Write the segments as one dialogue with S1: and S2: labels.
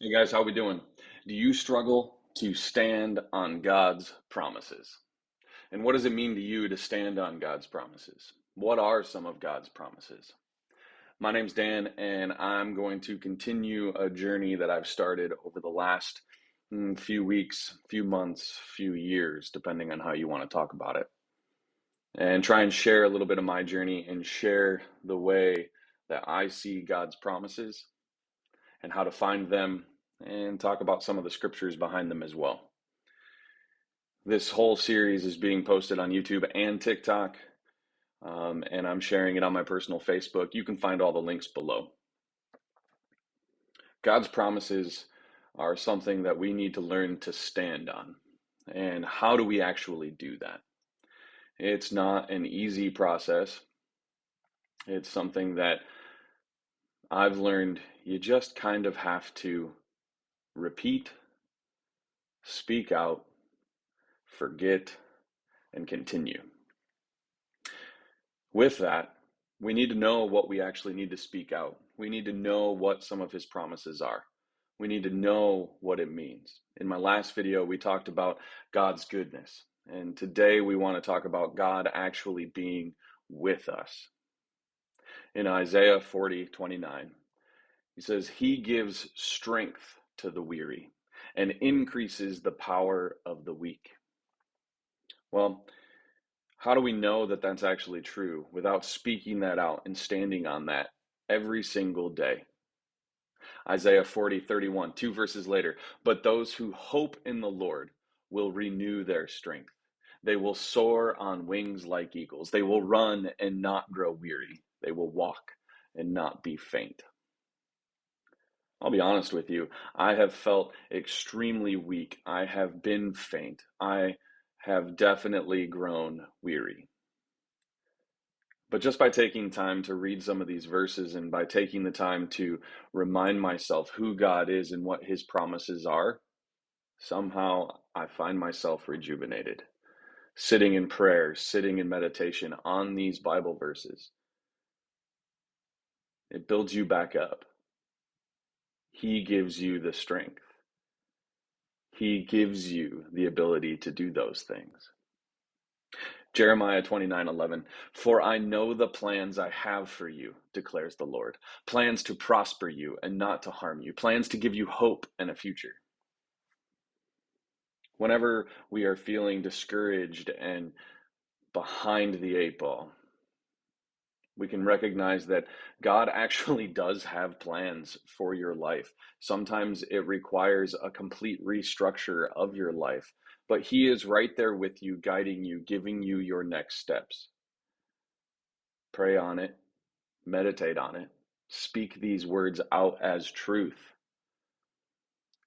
S1: Hey guys, how we doing? Do you struggle to stand on God's promises? And what does it mean to you to stand on God's promises? What are some of God's promises? My name's Dan, and I'm going to continue a journey that I've started over the last few weeks, few months, few years, depending on how you want to talk about it, and try and share a little bit of my journey and share the way that I see God's promises and how to find them, and talk about some of the scriptures behind them as well. This whole series is being posted on YouTube and TikTok, and I'm sharing it on my personal Facebook. You can find all the links below. God's promises are something that we need to learn to stand on. And how do we actually do that? It's not an easy process. It's something that I've learned you just kind of have to repeat, speak out, forget, and continue. With that, we need to know what we actually need to speak out. We need to know what some of his promises are. We need to know what it means. In my last video, we talked about God's goodness. And today we want to talk about God actually being with us. In Isaiah 40:29, he says, "He gives strength to the weary and increases the power of the weak." Well, how do we know that that's actually true without speaking that out and standing on that every single day? Isaiah 40:31, two verses later. "But those who hope in the Lord will renew their strength. They will soar on wings like eagles. They will run and not grow weary. They will walk and not be faint." I'll be honest with you. I have felt extremely weak. I have been faint. I have definitely grown weary. But just by taking time to read some of these verses and by taking the time to remind myself who God is and what his promises are, somehow I find myself rejuvenated. Sitting in prayer, sitting in meditation on these Bible verses, it builds you back up. He gives you the strength. He gives you the ability to do those things. Jeremiah 29:11, "For I know the plans I have for you, declares the Lord, plans to prosper you and not to harm you, plans to give you hope and a future." Whenever we are feeling discouraged and behind the eight ball, we can recognize that God actually does have plans for your life. Sometimes it requires a complete restructure of your life, but He is right there with you, guiding you, giving you your next steps. Pray on it, meditate on it, speak these words out as truth.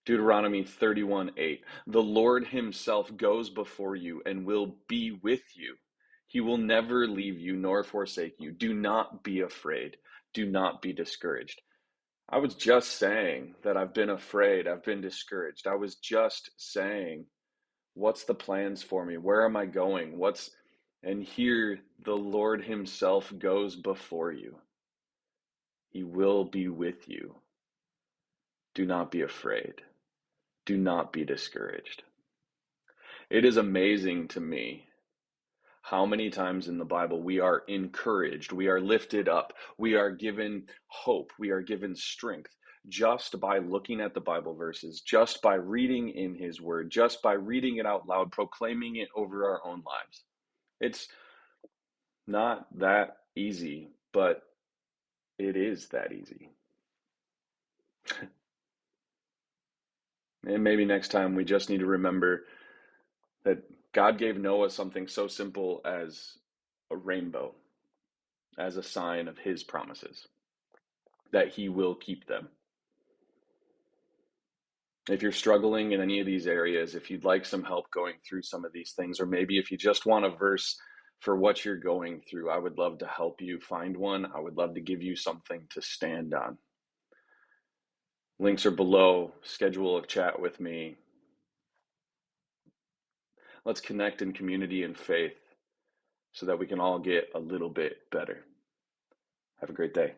S1: Deuteronomy 31:8, "The Lord himself goes before you and will be with you. He will never leave you nor forsake you. Do not be afraid. Do not be discouraged." I was just saying that I've been afraid. I've been discouraged. I was just saying, what's the plans for me? Where am I going? And here the Lord himself goes before you. He will be with you. Do not be afraid. Do not be discouraged. It is amazing to me how many times in the Bible we are encouraged, we are lifted up, we are given hope, we are given strength just by looking at the Bible verses, just by reading in His Word, just by reading it out loud, proclaiming it over our own lives. It's not that easy, but it is that easy. And maybe next time we just need to remember that God gave Noah something so simple as a rainbow as a sign of his promises, that he will keep them. If you're struggling in any of these areas, if you'd like some help going through some of these things, or maybe if you just want a verse for what you're going through, I would love to help you find one. I would love to give you something to stand on. Links are below. Schedule a chat with me. Let's connect in community and faith so that we can all get a little bit better. Have a great day.